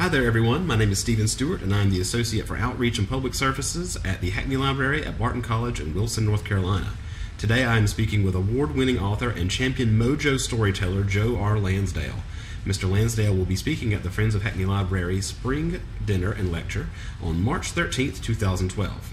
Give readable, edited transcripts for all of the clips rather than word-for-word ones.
Hi there, everyone. My name is Stephen Stewart, and I'm the Associate for Outreach and Public Services at the Hackney Library at Barton College in Wilson, North Carolina. Today I am speaking with award-winning author and champion mojo storyteller Joe R. Lansdale. Mr. Lansdale will be speaking at the Friends of Hackney Library Spring Dinner and Lecture on March 13th, 2012.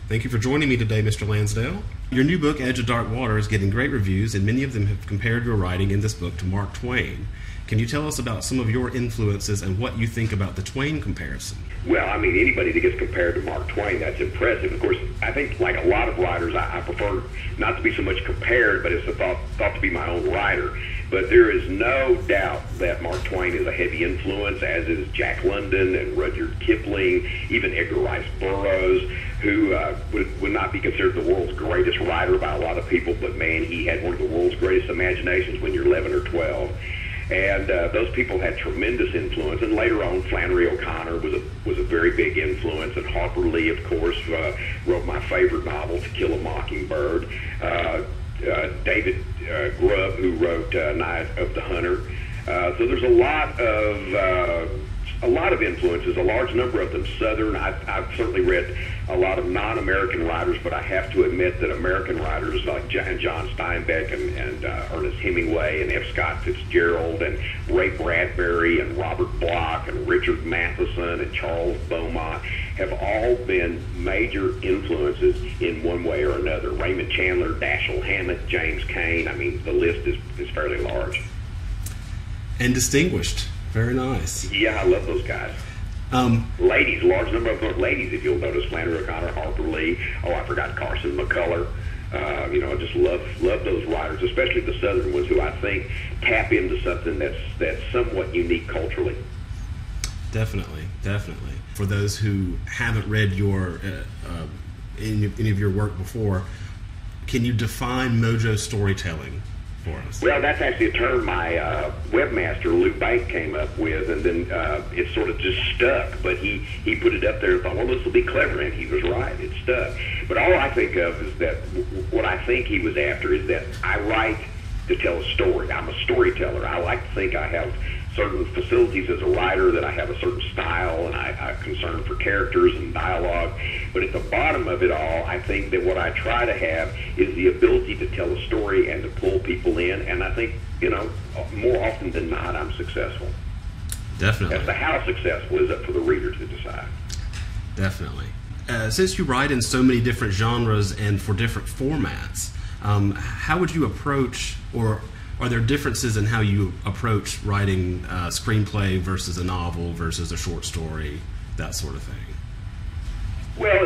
Thank you for joining me today, Mr. Lansdale. Your new book, Edge of Dark Water, is getting great reviews, and many of them have compared your writing in this book to Mark Twain. Can you tell us about some of your influences and what you think about the Twain comparison? Well, I mean, anybody that gets compared to Mark Twain, that's impressive. Of course, I think, like a lot of writers, I prefer not to be so much compared, but it's thought to be my own writer. But there is no doubt that Mark Twain is a heavy influence, as is Jack London and Rudyard Kipling, even Edgar Rice Burroughs, who would not be considered the world's greatest writer by a lot of people, but man, he had one of the world's greatest imaginations when you're 11 or 12. And those people had tremendous influence. And later on, Flannery O'Connor was a very big influence. And Harper Lee, of course, wrote my favorite novel, To Kill a Mockingbird. David Grubb, who wrote Night of the Hunter. So there's a lot of influences, a large number of them Southern. I've certainly read a lot of non-American writers, but I have to admit that American writers like John Steinbeck and Ernest Hemingway and F. Scott Fitzgerald and Ray Bradbury and Robert Bloch and Richard Matheson and Charles Beaumont have all been major influences in one way or another. Raymond Chandler, Dashiell Hammett, James Cain. I mean, the list is fairly large. And distinguished. Very nice. Yeah, I love those guys. Ladies, large number of them are ladies, if you'll notice. Flannery O'Connor, Harper Lee. Oh, I forgot Carson McCullers. I just love those writers, especially the Southern ones, who I think tap into something that's somewhat unique culturally. Definitely. For those who haven't read your any of your work before, can you define mojo storytelling for us? Well, that's actually a term my webmaster, Lou Bank, came up with, and then it sort of just stuck. But he put it up there and thought, well, this will be clever, and he was right. It stuck. But all I think of is that what I think he was after is that I write to tell a story. I'm a storyteller. I like to think I have certain facilities as a writer, that I have a certain style, and I'm concerned for characters and dialogue. But at the bottom of it all, I think that what I try to have is the ability to tell a story and to pull people in. And I think, more often than not, I'm successful. Definitely. As to how successful is up for the reader to decide. Definitely. Since you write in so many different genres and for different formats, how would you approach, or are there differences in how you approach writing a screenplay versus a novel versus a short story, that sort of thing? Well,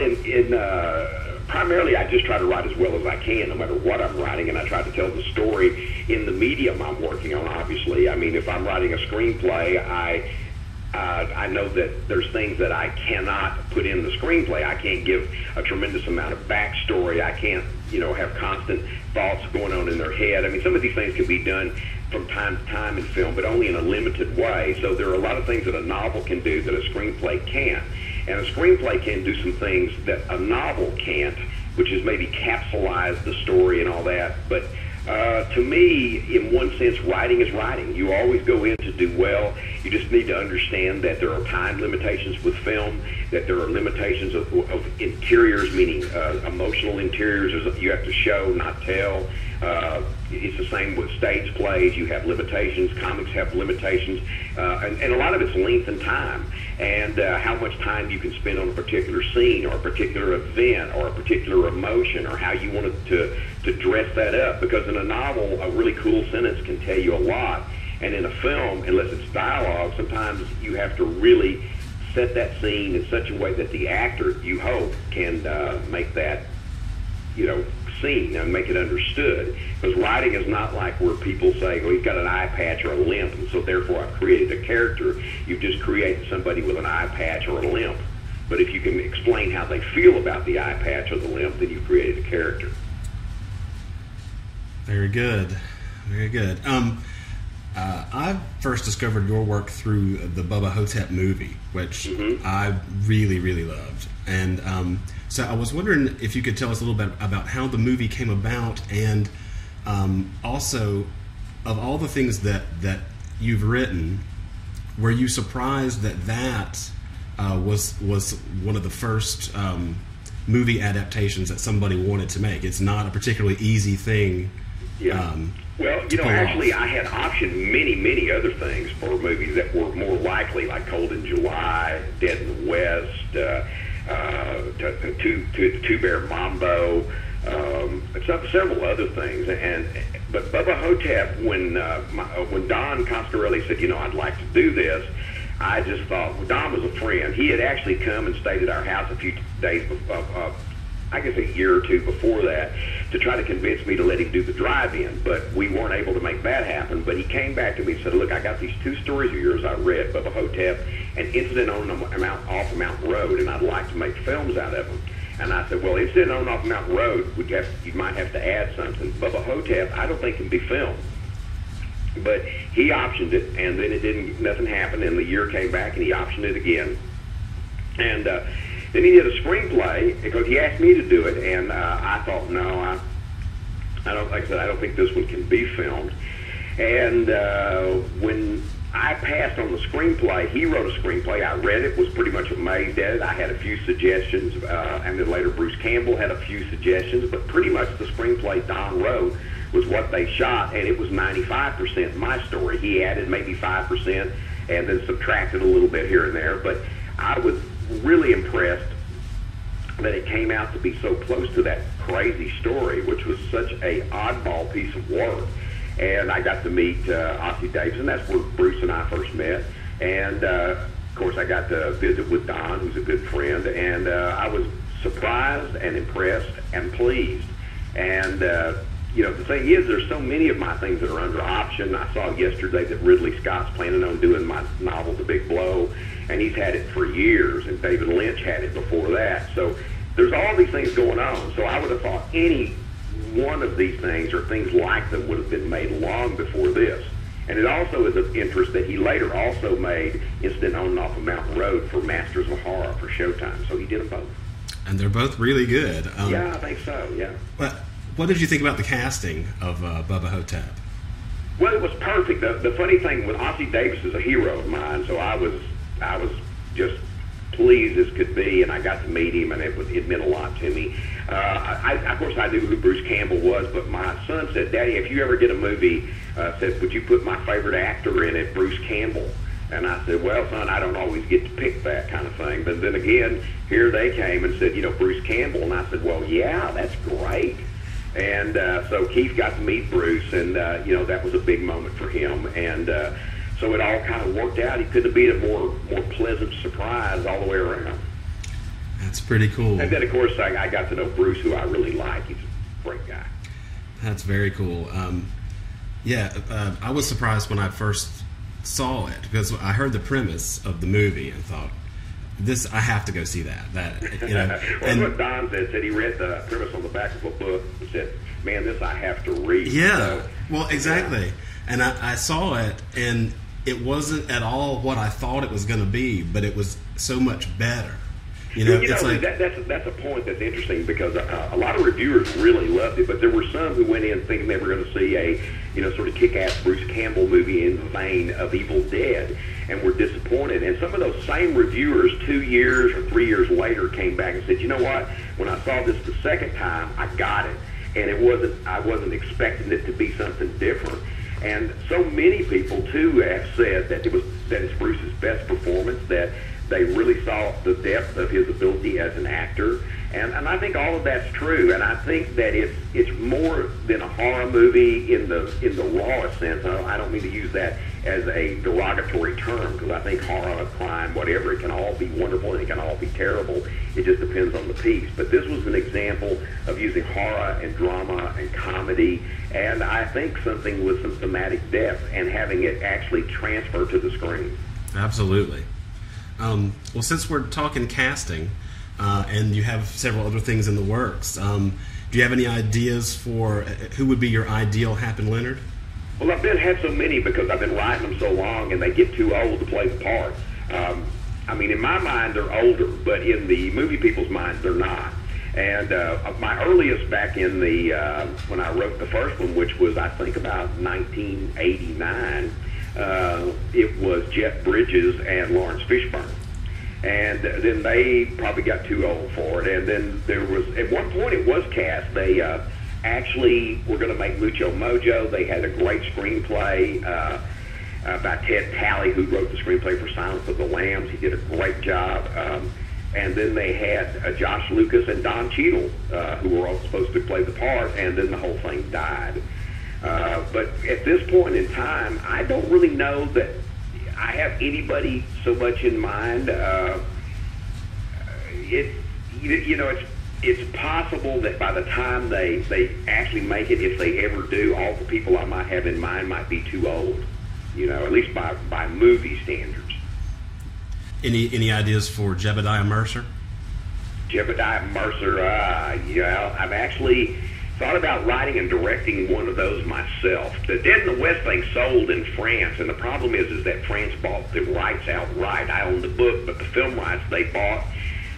primarily I just try to write as well as I can, no matter what I'm writing, and I try to tell the story in the medium I'm working on, obviously. I mean, if I'm writing a screenplay, I know that there's things that I cannot put in the screenplay. I can't give a tremendous amount of backstory. I can't, have constant thoughts going on in their head. I mean, some of these things can be done from time to time in film, but only in a limited way. So there are a lot of things that a novel can do that a screenplay can't. And a screenplay can do some things that a novel can't, which is maybe capsulize the story and all that. But to me, in one sense, writing is writing. You always go in to do well. You just need to understand that there are time limitations with film, that there are limitations of interiors, meaning emotional interiors. You have to show, not tell. It's the same with stage plays. You have limitations. Comics have limitations. And a lot of it's length and time, and how much time you can spend on a particular scene or a particular event or a particular emotion, or how you want to dress that up. Because in a novel, a really cool sentence can tell you a lot. And in a film, unless it's dialogue, sometimes you have to really set that scene in such a way that the actor, you hope, can make that, seen and make it understood. Because writing is not like where people say, well, he's got an eye patch or a limp, and so therefore I've created a character. You've just created somebody with an eye patch or a limp. But if you can explain how they feel about the eye patch or the limp, then you've created a character. Very good. Very good. I first discovered your work through the Bubba Ho-Tep movie, which I really, really loved. And so I was wondering if you could tell us a little bit about how the movie came about, and also, of all the things that you've written, were you surprised that was one of the first movie adaptations that somebody wanted to make? It's not a particularly easy thing. Yeah. Well, actually, I had optioned many other things for movies that were more likely, like Cold in July, Dead in the West, Two Bear Mambo, several other things. But Bubba Ho-Tep, when Don Coscarelli said, I'd like to do this, I just thought, well, Don was a friend. He had actually come and stayed at our house a few days before, I guess a year or two before that, to try to convince me to let him do the drive-in, but we weren't able to make that happen. But he came back to me and said, look, I got these 2 stories of yours I read, Bubba Ho-Tep and Incident on Off a Mountain Road, and I'd like to make films out of them. And I said, well, Incident on Off a Mountain Road, you might have to add something. Bubba Ho-Tep, I don't think can be filmed. But he optioned it, and then nothing happened, and the year came back, and he optioned it again. And then he did a screenplay, because he asked me to do it, and I thought, no, I don't, like I said, I don't think this one can be filmed. And when I passed on the screenplay, he wrote a screenplay. I read it, was pretty much amazed at it. I had a few suggestions, and then later Bruce Campbell had a few suggestions, but pretty much the screenplay Don wrote was what they shot, and it was 95% my story. He added maybe 5% and then subtracted a little bit here and there, but I was really impressed that it came out to be so close to that crazy story, which was such a oddball piece of work. And I got to meet Ossie Davis, and that's where Bruce and I first met. And, of course, I got to visit with Don, who's a good friend, and I was surprised and impressed and pleased. And, the thing is, there's so many of my things that are under option. I saw yesterday that Ridley Scott's planning on doing my novel, The Big Blow, and he's had it for years, and David Lynch had it before that. So there's all these things going on. So I would have thought any one of these things or things like them would have been made long before this. And it also is of interest that he later also made Incident on and Off a Mountain Road for Masters of Horror for Showtime. So he did them both. And they're both really good. Yeah, I think so, yeah. But what did you think about the casting of Bubba Ho-Tep? Well, it was perfect. The funny thing was Ossie Davis is a hero of mine, so I was just pleased as could be, and I got to meet him, and it meant a lot to me. Of course, I knew who Bruce Campbell was, but my son said, Daddy, if you ever get a movie, said, would you put my favorite actor in it, Bruce Campbell? And I said, well, son, I don't always get to pick that kind of thing. But then again, here they came and said, Bruce Campbell. And I said, well, yeah, that's great. And so Keith got to meet Bruce, and, that was a big moment for him. And so it all kind of worked out. He couldn't have been a more pleasant surprise all the way around. That's pretty cool. And then, of course, I got to know Bruce, who I really like. He's a great guy. That's very cool. I was surprised when I first saw it, because I heard the premise of the movie and thought, I have to go see that. Well, and what Don said he read the premise on the back of a book and said, man, this I have to read. Yeah, so, well, exactly. Yeah. And I saw it, and it wasn't at all what I thought it was going to be, but it was so much better. It's like that's a point that's interesting, because a lot of reviewers really loved it, but there were some who went in thinking they were going to see a sort of kick-ass Bruce Campbell movie in the vein of Evil Dead, and were disappointed. And some of those same reviewers 2 years or 3 years later came back and said, you know what, when I saw this the second time, I got it, and I wasn't expecting it to be something different. And so many people too have said that it's Bruce's best performance, that they really saw the depth of his ability as an actor, and I think all of that's true. And I think that it's more than a horror movie in the rawest sense. I don't mean to use that as a derogatory term, because I think horror, crime, whatever, it can all be wonderful and it can all be terrible. It just depends on the piece. But this was an example of using horror and drama and comedy, and I think something with some thematic depth, and having it actually transfer to the screen. Absolutely. Well, since we're talking casting, and you have several other things in the works, do you have any ideas for who would be your ideal Hap and Leonard? Well, I've had so many, because I've been writing them so long, and they get too old to play the part. In my mind, they're older, but in the movie people's minds, they're not. And my earliest back in when I wrote the first one, which was, I think, about 1989, it was Jeff Bridges and Lawrence Fishburne. And then they probably got too old for it. And then there was, at one point it was cast. They actually were going to make Mucho Mojo. They had a great screenplay by Ted Talley, who wrote the screenplay for Silence of the Lambs. He did a great job. And then they had Josh Lucas and Don Cheadle, who were all supposed to play the part, and then the whole thing died. But at this point in time, I don't really know that I have anybody so much in mind. It's possible that by the time they actually make it, if they ever do, all the people I might have in mind might be too old. At least by movie standards. Any ideas for Jebediah Mercer? Jebediah Mercer, I've actually thought about writing and directing one of those myself. The Dead in the West thing sold in France, and the problem is that France bought the rights outright. I own the book, but the film rights they bought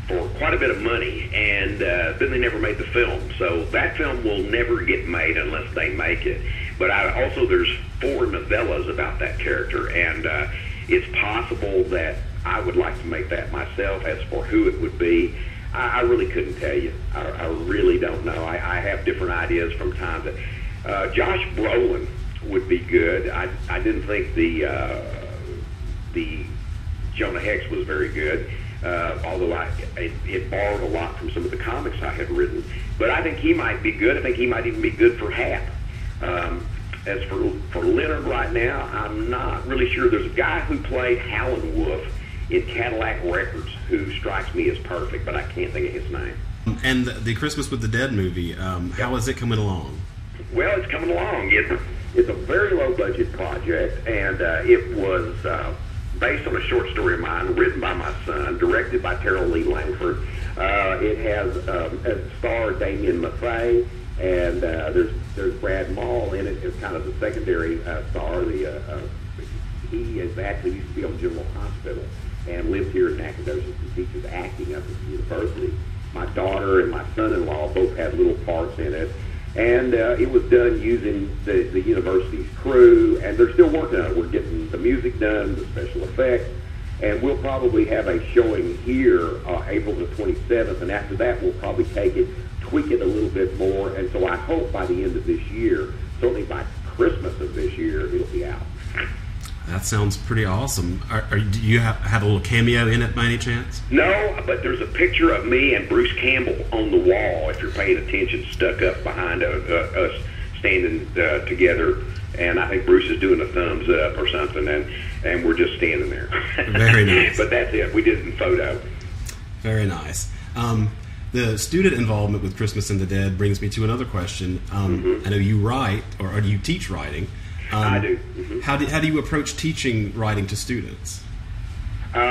for quite a bit of money, and then they never made the film. So that film will never get made unless they make it. But also there's 4 novellas about that character, and it's possible that I would like to make that myself. As for who it would be, I really couldn't tell you. I really don't know. I have different ideas from time to Josh Brolin would be good. I didn't think the Jonah Hex was very good, although it borrowed a lot from some of the comics I had written. But I think he might be good. I think he might even be good for Hap. As for Leonard right now, I'm not really sure. There's a guy who played Howlin' Wolf in Cadillac Records who strikes me as perfect, but I can't think of his name. And the Christmas with the Dead movie, how is it coming along? Well, it's coming along. It's a very low-budget project, and it was based on a short story of mine, written by my son, directed by Terrell Lee Langford. It has as star Damien Maffei, and there's Brad Mall in it as kind of the secondary star. He is actually used to be on General Hospital and lives here in Nacogdoches and teaches acting up at the university. My daughter and my son-in-law both had little parts in it, and it was done using the university's crew, and they're still working on it. We're getting the music done, the special effects, and we'll probably have a showing here April the 27th, and after that we'll probably take it, tweak it a little bit more, and so I hope by the end of this year, certainly by Christmas of this year, it'll be out. That sounds pretty awesome. Do you have a little cameo in it by any chance? No, but there's a picture of me and Bruce Campbell on the wall, if you're paying attention, stuck up behind us standing together. And I think Bruce is doing a thumbs up or something, and we're just standing there. Very nice. But that's it. We did it in photo. Very nice. The student involvement with Christmas and the Dead brings me to another question. I know you write, or do you teach writing? I do. Mm-hmm. How do you approach teaching writing to students? What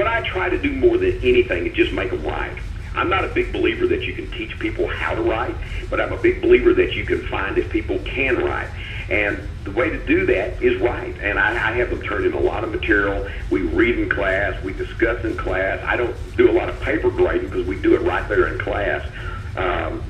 I try to do more than anything is just make them write. I'm not a big believer that you can teach people how to write, but I'm a big believer that you can find if people can write. And the way to do that is write. And I have them turn in a lot of material. We read in class. We discuss in class. I don't do a lot of paper grading because we do it right there in class.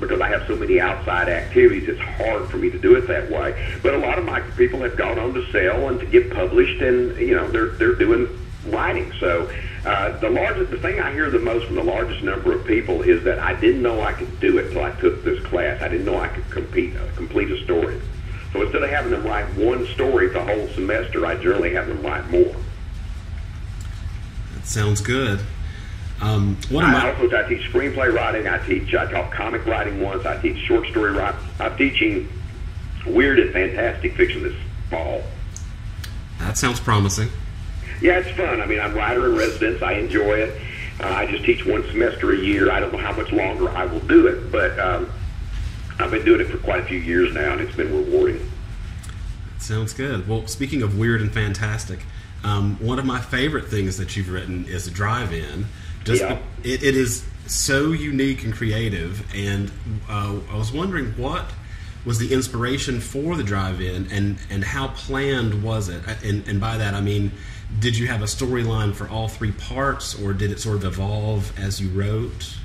Because I have so many outside activities, it's hard for me to do it that way. But a lot of my people have gone on to sell and to get published, and they're doing writing. So the thing I hear the most from the largest number of people is that I didn't know I could do it until I took this class. I didn't know I could complete a story. So instead of having them write one story the whole semester, I generally have them write more. That sounds good. I teach screenplay writing. I taught comic writing once. I teach short story writing. I'm teaching weird and fantastic fiction this fall. That sounds promising. Yeah, it's fun. I mean, I'm writer in residence. I enjoy it. I just teach one semester a year. I don't know how much longer I will do it, but I've been doing it for quite a few years now, and it's been rewarding. That sounds good. Well, speaking of weird and fantastic, one of my favorite things that you've written is Drive-In. It is so unique and creative, and I was wondering what was the inspiration for the Drive-In, and how planned was it? And by that I mean, did you have a storyline for all 3 parts, or did it sort of evolve as you wrote?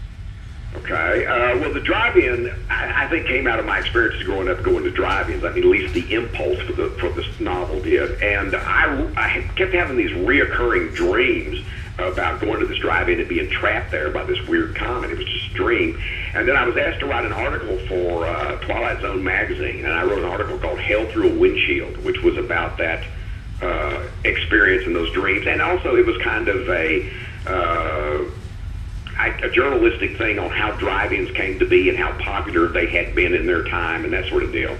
Okay. Well, the drive-in, I think, came out of my experiences growing up going to drive-ins. I mean, at least the impulse for this novel did. And I kept having these reoccurring dreams about going to this drive-in and being trapped there by this weird comment. It was just a dream. And then I was asked to write an article for Twilight Zone magazine, and I wrote an article called Hell Through a Windshield, which was about that experience and those dreams. And also it was kind of a journalistic thing on how drive-ins came to be and how popular they had been in their time and that sort of deal.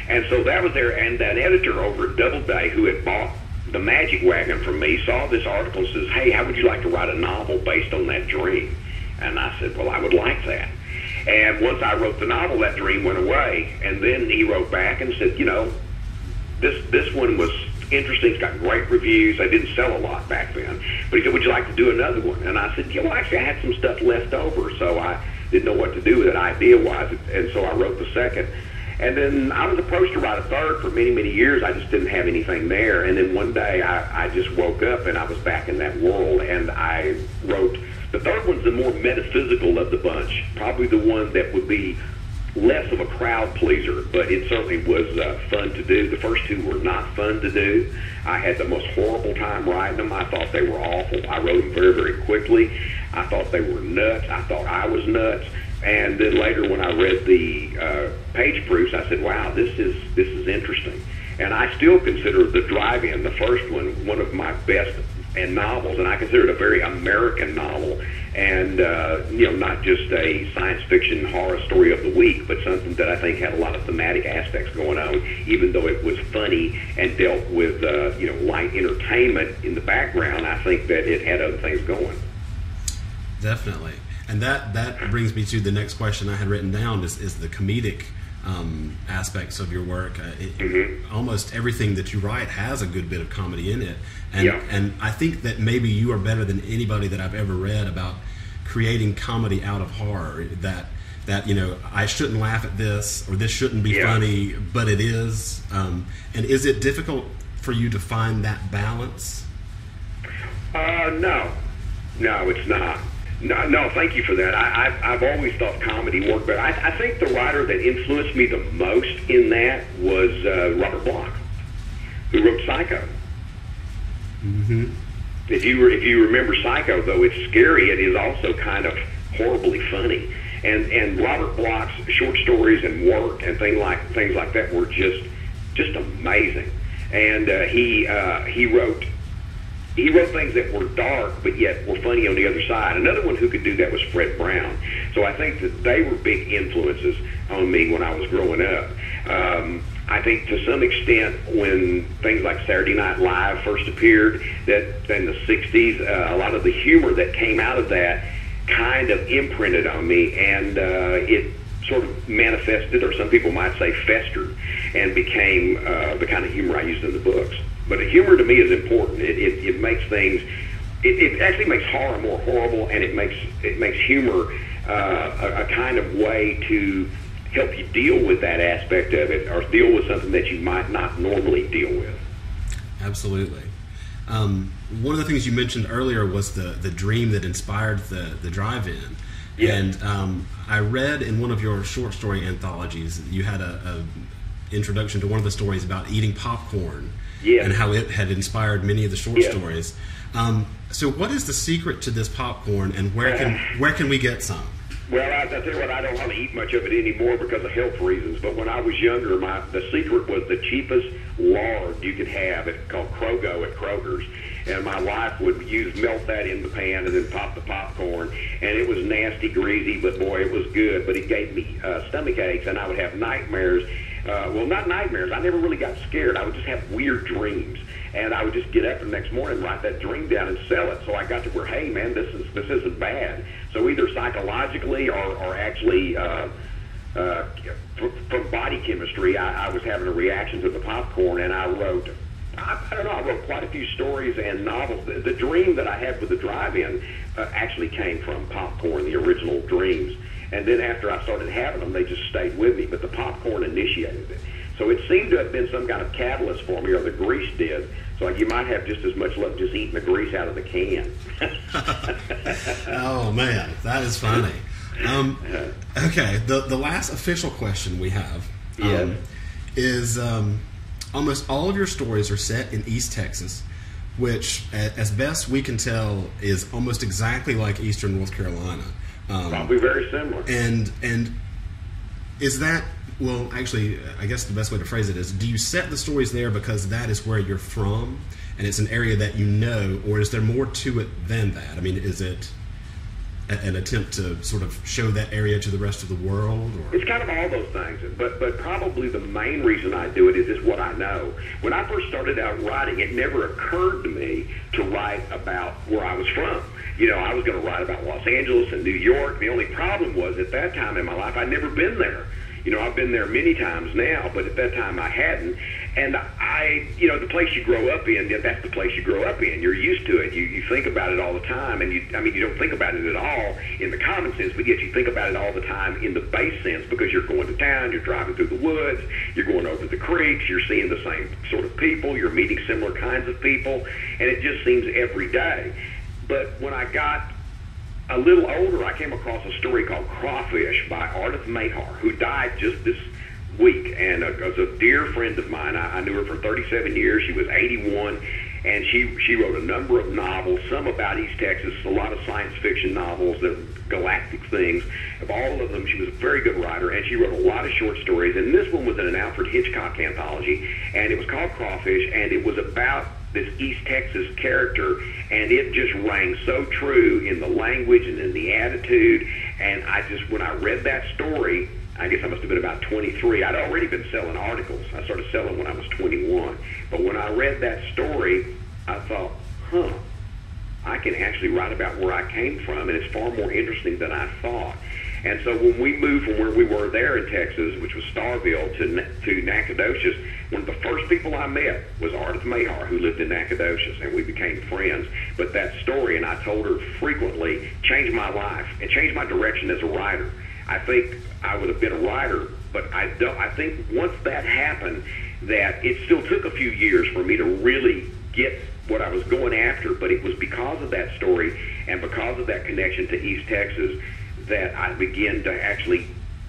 And so that was there, and an editor over at Doubleday who had bought the Magic Wagon from me saw this article and says, hey, how would you like to write a novel based on that dream? And I said, well, I would like that. And once I wrote the novel, that dream went away. And then he wrote back and said, you know, this one was interesting. It's got great reviews. They didn't sell a lot back then. But he said, would you like to do another one? And I said, yeah, well, actually, I had some stuff left over, so I didn't know what to do with it idea-wise. And so I wrote the second. And then I was approached to write a third for many, many years. I just didn't have anything there. And then one day I just woke up and I was back in that world. And I wrote, the third one's the more metaphysical of the bunch, probably the one that would be less of a crowd pleaser, but it certainly was fun to do. The first two were not fun to do. I had the most horrible time writing them. I thought they were awful. I wrote them very, very quickly. I thought they were nuts. I thought I was nuts. And then later when I read the page proofs, I said, wow, this is interesting. And I still consider The Drive-In, the first one of my best novels, and I consider it a very American novel, and you know, not just a science fiction horror story of the week, but something that I think had a lot of thematic aspects going on, even though it was funny and dealt with you know, light entertainment in the background. I think that it had other things going. Definitely. And that brings me to the next question I had written down is the comedic aspects of your work. Almost everything that you write has a good bit of comedy in it. And, and I think that maybe you are better than anybody that I've ever read about creating comedy out of horror. That you know, I shouldn't laugh at this, or this shouldn't be funny, but it is. And is it difficult for you to find that balance? No, it's not. No, thank you for that. I've always thought comedy worked better. I think the writer that influenced me the most in that was Robert Bloch, who wrote Psycho. If you remember Psycho, though, it's scary. It is also kind of horribly funny. And Robert Bloch's short stories and work and things like that were just amazing. And he wrote things that were dark, but yet were funny on the other side. Another one who could do that was Fred Brown. So I think that they were big influences on me when I was growing up. I think to some extent when things like Saturday Night Live first appeared, that in the 60s, a lot of the humor that came out of that kind of imprinted on me, and it sort of manifested, or some people might say festered, and became the kind of humor I used in the books. But humor to me is important. It makes things, it actually makes horror more horrible, and it makes humor a kind of way to help you deal with that aspect of it, or deal with something that you might not normally deal with. Absolutely. One of the things you mentioned earlier was the dream that inspired the drive-in. Yeah. And I read in one of your short story anthologies, you had a introduction to one of the stories about eating popcorn. Yeah. And how it had inspired many of the short stories. So what is the secret to this popcorn, and where can we get some? Well, I tell you what, I don't want to eat much of it anymore because of health reasons. But when I was younger, the secret was the cheapest lard you could have. It's called Krogo at Kroger's. And my wife would melt that in the pan and then pop the popcorn. And it was nasty, greasy, but boy, it was good. But it gave me stomach aches, and I would have nightmares. Well, not nightmares. I never really got scared. I would just have weird dreams. And I would just get up the next morning and write that dream down and sell it. So I got to where, hey, man, this isn't bad. So either psychologically or actually from body chemistry, I was having a reaction to the popcorn, and I wrote, I don't know, I wrote quite a few stories and novels. The dream that I had with the drive-in actually came from popcorn, the original dreams. And then after I started having them, they just stayed with me. But the popcorn initiated it. So it seemed to have been some kind of catalyst for me, or the grease did. So you might have just as much luck just eating the grease out of the can. Oh, man, that is funny. Okay, the last official question we have is almost all of your stories are set in East Texas, which, as best we can tell, is almost exactly like Eastern North Carolina. Probably very similar. And is that, well, actually, I guess the best way to phrase it is, do you set the stories there because that is where you're from and it's an area that you know, or is there more to it than that? I mean, is it an attempt to sort of show that area to the rest of the world? Or? It's kind of all those things, but probably the main reason I do it is just what I know. When I first started out writing, it never occurred to me to write about where I was from. You know, I was going to write about Los Angeles and New York. The only problem was at that time in my life, I'd never been there. You know, I've been there many times now, but at that time I hadn't. And you know, the place you grow up in, that's the place you grow up in. You're used to it. You think about it all the time. And you don't think about it at all in the common sense, but yet you think about it all the time in the base sense because you're going to town, you're driving through the woods, you're going over the creeks, you're seeing the same sort of people, you're meeting similar kinds of people, and it just seems every day. But when I got a little older, I came across a story called Crawfish by Ardith Mahar, who died just this week, and was a dear friend of mine. I knew her for 37 years. She was 81, and she wrote a number of novels, some about East Texas, a lot of science fiction novels, galactic things. Of all of them, she was a very good writer, and she wrote a lot of short stories, and this one was in an Alfred Hitchcock anthology, and it was called Crawfish, and it was about this East Texas character, and it just rang so true in the language and in the attitude. And when I read that story, I guess I must have been about 23. I'd already been selling articles. I started selling when I was 21. But when I read that story, I thought, I can actually write about where I came from, and it's far more interesting than I thought. And so when we moved from where we were there in Texas, which was Starville, to Nacogdoches, one of the first people I met was Ardith Mahar, who lived in Nacogdoches, and we became friends. But that story, and I told her frequently, changed my life and changed my direction as a writer. I think I would have been a writer, but I think once that happened, that it still took a few years for me to really get what I was going after, but it was because of that story and because of that connection to East Texas that I began to actually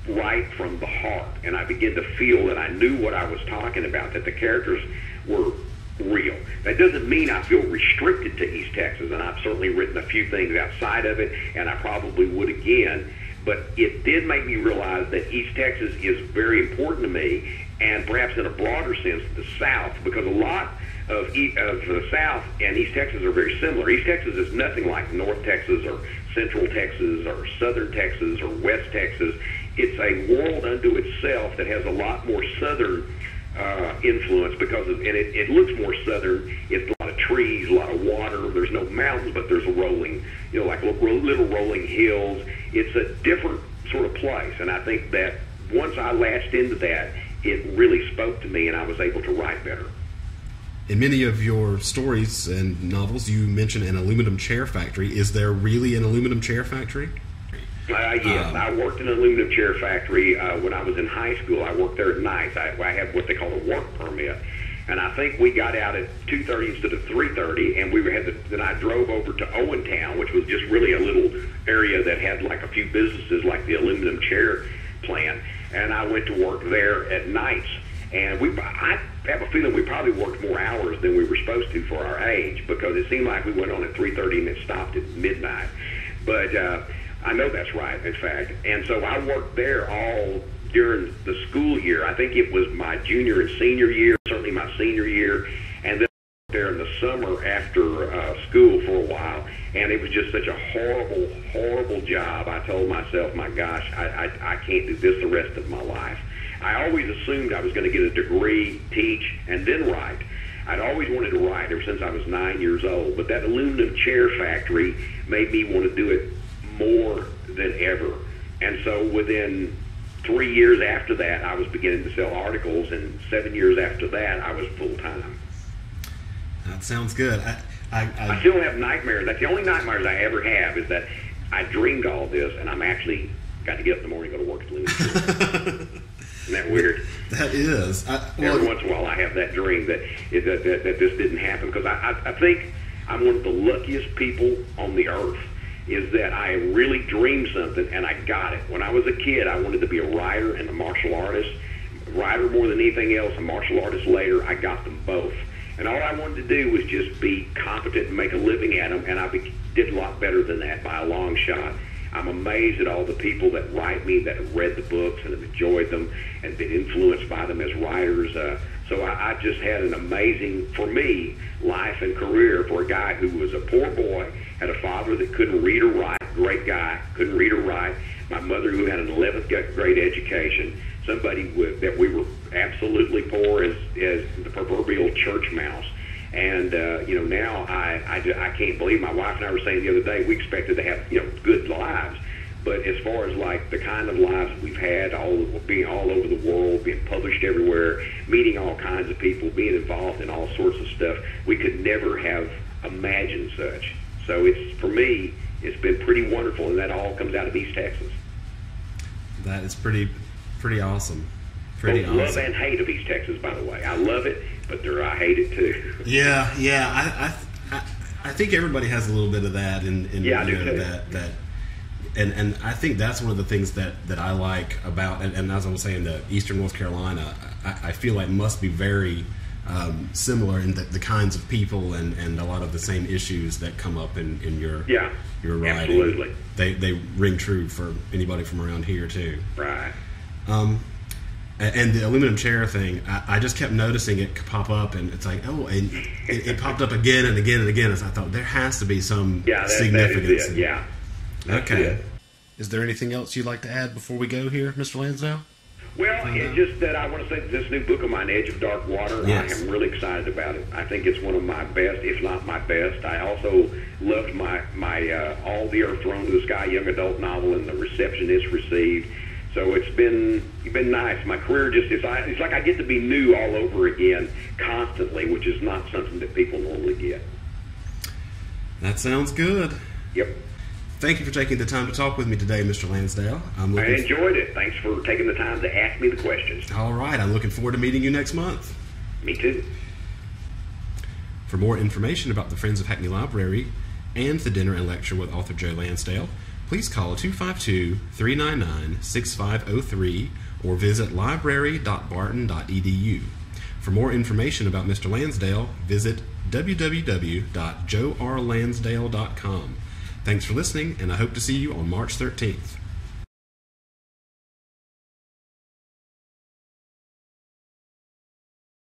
write from the heart, and I began to feel that I knew what I was talking about, that the characters were real. That doesn't mean I feel restricted to East Texas, and I've certainly written a few things outside of it, and I probably would again, but it did make me realize that East Texas is very important to me, and perhaps in a broader sense, the South, because a lot of the South and East Texas are very similar. East Texas is nothing like North Texas or Central Texas or Southern Texas or West Texas. It's a world unto itself that has a lot more Southern influence and it looks more Southern. It's a lot of trees, a lot of water. There's no mountains, but there's a rolling, like little rolling hills. It's a different sort of place, and I think that once I latched into that, it really spoke to me, and I was able to write better. In many of your stories and novels, you mention an aluminum chair factory. Is there really an aluminum chair factory? Yes, I worked in an aluminum chair factory when I was in high school. I worked there at night. I have what they call a work permit, and I think we got out at 2:30 instead of 3:30, and then I drove over to Owentown, which was just really a little area that had like a few businesses like the aluminum chair plant, and I went to work there at nights. And I have a feeling we probably worked more hours than we were supposed to for our age, because it seemed like we went on at 3:30 and it stopped at midnight. But I know that's right, in fact. And so I worked there all during the school year. I think it was my junior and senior year, certainly my senior year, and then there in the summer after school for a while. And it was just such a horrible, horrible job. I told myself, my gosh, I can't do this the rest of my life. I always assumed I was going to get a degree, teach, and then write. I'd always wanted to write ever since I was 9 years old, but that aluminum chair factory made me want to do it more than ever. And so within 3 years after that, I was beginning to sell articles, and 7 years after that, I was full-time. That sounds good. I still have nightmares. That's the only nightmares I ever have, is that I dreamed all this, and I'm actually got to get up in the morning and go to work at the aluminum chair. Isn't that weird? That is. Every once in a while I have that dream that this didn't happen, because I think I'm one of the luckiest people on the earth, is that I really dreamed something and I got it. When I was a kid, I wanted to be a writer and a martial artist. Writer more than anything else, a martial artist later. I got them both. And all I wanted to do was just be competent and make a living at them, and I did a lot better than that by a long shot. I'm amazed at all the people that write me, that have read the books and have enjoyed them and been influenced by them as writers. So I just had an amazing, for me, life and career for a guy who was a poor boy, had a father that couldn't read or write, great guy, couldn't read or write, my mother who had an 11th grade education, somebody that we were absolutely poor as the proverbial church mouse. And, now I can't believe, my wife and I were saying the other day, we expected to have, good lives. But as far as like the kind of lives we've had, being all over the world, being published everywhere, meeting all kinds of people, being involved in all sorts of stuff, we could never have imagined such. So for me, it's been pretty wonderful, and that all comes out of East Texas. That is pretty awesome. Both love and hate of East Texas, by the way. I love it, but I hate it too. Yeah. I think everybody has a little bit of that, and I do too. That. And I think that's one of the things that I like about, and as I was saying, the Eastern North Carolina, I feel like must be very similar in the kinds of people and a lot of the same issues that come up in your writing. Absolutely. They ring true for anybody from around here too. Right. And the aluminum chair thing, I just kept noticing it pop up, and it's like, and it popped up again and again and again. As I thought, there has to be some significance. That is it. Yeah. Okay. It. Is there anything else you'd like to add before we go here, Mr. Lansdale? Well, it's just that I want to say that this new book of mine, Edge of Dark Water, yes. I am really excited about it. I think it's one of my best, if not my best. I also loved my All the Earth Thrown to the Sky young adult novel and the reception it's received. So it's been nice. My career it's like I get to be new all over again constantly, which is not something that people normally get. That sounds good. Yep. Thank you for taking the time to talk with me today, Mr. Lansdale. I enjoyed it. Thanks for taking the time to ask me the questions. All right. I'm looking forward to meeting you next month. Me too. For more information about the Friends of Hackney Library and the dinner and lecture with author Joe Lansdale, please call 252-399-6503 or visit library.barton.edu. For more information about Mr. Lansdale, visit www.joerlansdale.com. Thanks for listening, and I hope to see you on March 13th.